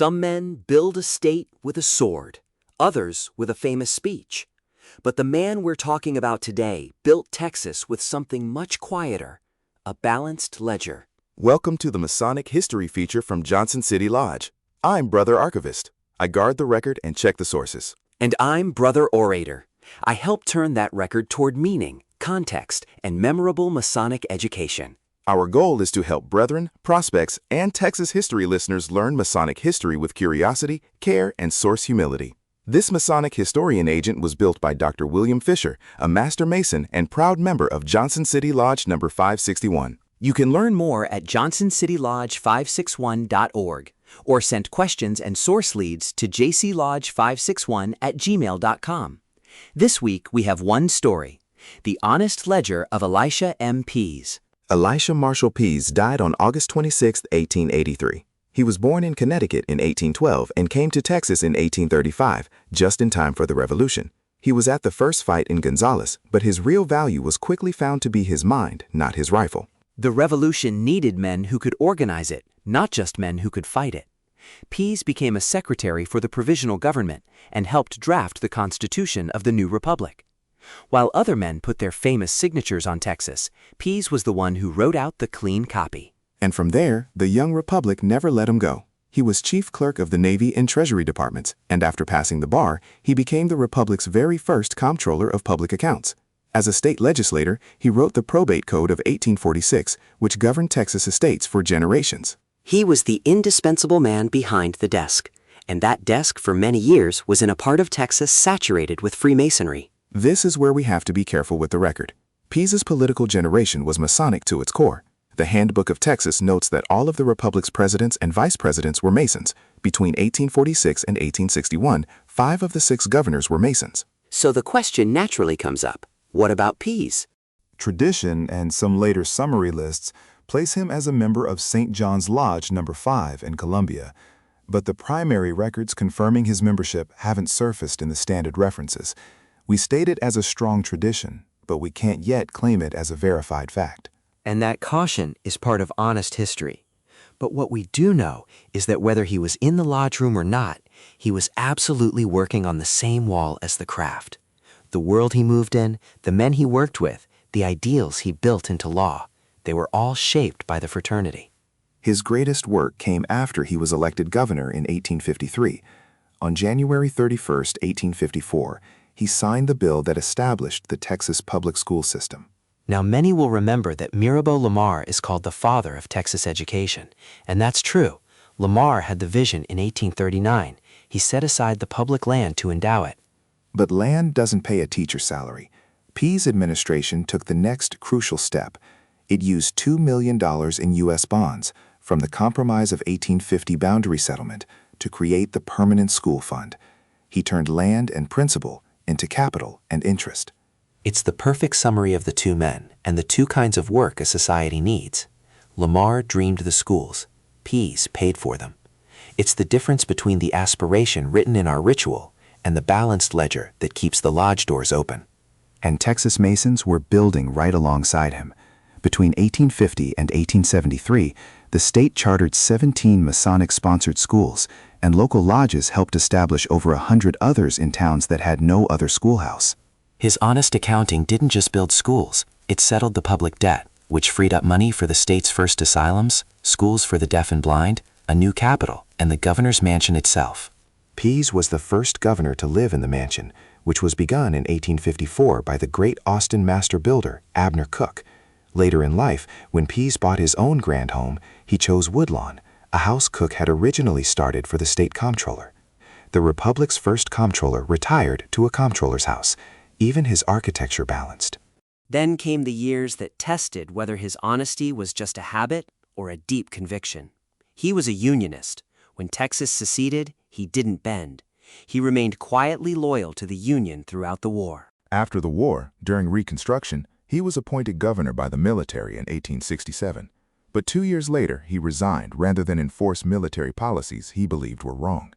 Some men build a state with a sword, others with a famous speech. But the man we're talking about today built Texas with something much quieter, a balanced ledger. Welcome to the Masonic History feature from Johnson City Lodge. I'm Brother Archivist. I guard the record and check the sources. And I'm Brother Orator. I help turn that record toward meaning, context, and memorable Masonic education. Our goal is to help brethren, prospects, and Texas history listeners learn Masonic history with curiosity, care, and source humility. This Masonic historian agent was built by Dr. William Fisher, a Master Mason and proud member of Johnson City Lodge number 561. You can learn more at johnsоncitylodge561.org or send questions and source leads to jclodge561@gmail.com. This week we have one story, The Honest Ledger of Elisha M. Pease. Elisha Marshall Pease died on August 26, 1883. He was born in Connecticut in 1812 and came to Texas in 1835, just in time for the Revolution. He was at the first fight in Gonzales, but his real value was quickly found to be his mind, not his rifle. The Revolution needed men who could organize it, not just men who could fight it. Pease became a secretary for the provisional government and helped draft the Constitution of the new republic. While other men put their famous signatures on Texas, Pease was the one who wrote out the clean copy. And from there, the young republic never let him go. He was chief clerk of the Navy and Treasury departments, and after passing the bar, he became the republic's very first comptroller of public accounts. As a state legislator, he wrote the Probate Code of 1846, which governed Texas estates for generations. He was the indispensable man behind the desk, and that desk for many years was in a part of Texas saturated with Freemasonry. This is where we have to be careful with the record. Pease's political generation was Masonic to its core. The Handbook of Texas notes that all of the republic's presidents and vice presidents were Masons. Between 1846 and 1861, 5 of the 6 governors were Masons. So the question naturally comes up, what about Pease? Tradition and some later summary lists place him as a member of St. John's Lodge number 5 in Columbia, but the primary records confirming his membership haven't surfaced in the standard references. We state it as a strong tradition, but we can't yet claim it as a verified fact. And that caution is part of honest history. But what we do know is that whether he was in the lodge room or not, he was absolutely working on the same wall as the craft. The world he moved in, the men he worked with, the ideals he built into law, they were all shaped by the fraternity. His greatest work came after he was elected governor in 1853. On January 31, 1854, he signed the bill that established the Texas public school system. Now, many will remember that Mirabeau Lamar is called the father of Texas education, and that's true. Lamar had the vision in 1839. He set aside the public land to endow it. But land doesn't pay a teacher's salary. Pease administration took the next crucial step. It used $2 million in U.S. bonds from the Compromise of 1850 boundary settlement to create the Permanent School Fund. He turned land and principal into capital and interest. It's the perfect summary of the two men and the two kinds of work a society needs. Lamar dreamed the schools. Pease paid for them. It's the difference between the aspiration written in our ritual and the balanced ledger that keeps the lodge doors open. And Texas Masons were building right alongside him. Between 1850 and 1873, the state chartered 17 Masonic-sponsored schools, and local lodges helped establish over 100 others in towns that had no other schoolhouse. His honest accounting didn't just build schools, it settled the public debt, which freed up money for the state's first asylums, schools for the deaf and blind, a new capitol, and the governor's mansion itself. Pease was the first governor to live in the mansion, which was begun in 1854 by the great Austin master builder, Abner Cook. Later in life, when Pease bought his own grand home, he chose Woodlawn, a house Cook had originally started for the state comptroller. The Republic's first comptroller retired to a comptroller's house. Even his architecture balanced. Then came the years that tested whether his honesty was just a habit or a deep conviction. He was a Unionist. When Texas seceded, he didn't bend. He remained quietly loyal to the Union throughout the war. After the war, during Reconstruction, he was appointed governor by the military in 1867. But 2 years later, he resigned rather than enforce military policies he believed were wrong.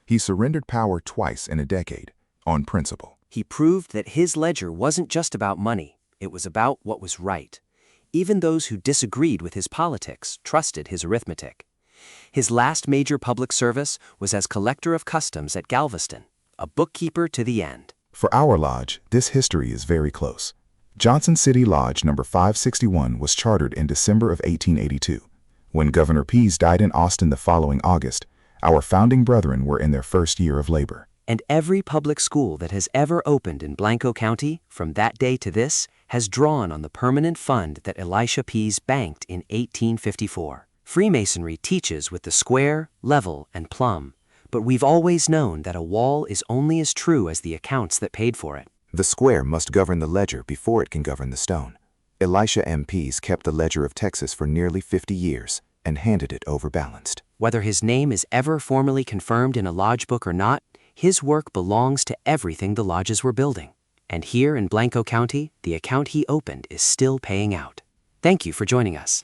He surrendered power twice in a decade, on principle. He proved that his ledger wasn't just about money, it was about what was right. Even those who disagreed with his politics trusted his arithmetic. His last major public service was as collector of customs at Galveston, a bookkeeper to the end. For our lodge, this history is very close. Johnson City Lodge number 561 was chartered in December of 1882. When Governor Pease died in Austin the following August, our founding brethren were in their first year of labor. And every public school that has ever opened in Blanco County, from that day to this, has drawn on the permanent fund that Elisha Pease banked in 1854. Freemasonry teaches with the square, level, and plumb, but we've always known that a wall is only as true as the accounts that paid for it. The square must govern the ledger before it can govern the stone. Elisha M. Pease kept the ledger of Texas for nearly 50 years and handed it over balanced. Whether his name is ever formally confirmed in a lodge book or not, his work belongs to everything the lodges were building. And here in Blanco County, the account he opened is still paying out. Thank you for joining us.